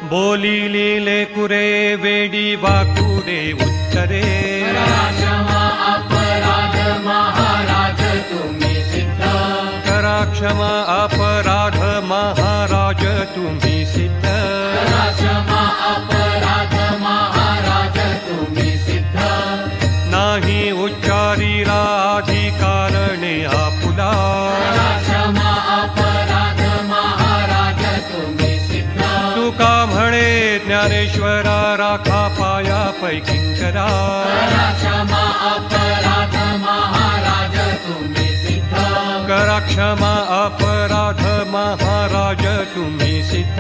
बोलिली लेकुरे वेडी वाकुडे उत्तरे क्षमा अपराध महाराज तुम्ही सिद्ध करा क्षमा अपराध महाराज तुम्ही सिद्ध क्षमा अपराध महाराज तुम्ही सिद्ध नाही उच्चारीला अधिकारणे आपुला क्षमा अपराध महाराज तुम्ही सिद्ध तुका म्हणे ज्ञानेश्वरा राखा पाया पैकिंकरा क्षमा अपराध महाराज तुम्ही सिद्ध करा क्षमा अपराध महाराज तुम्ही सिद्ध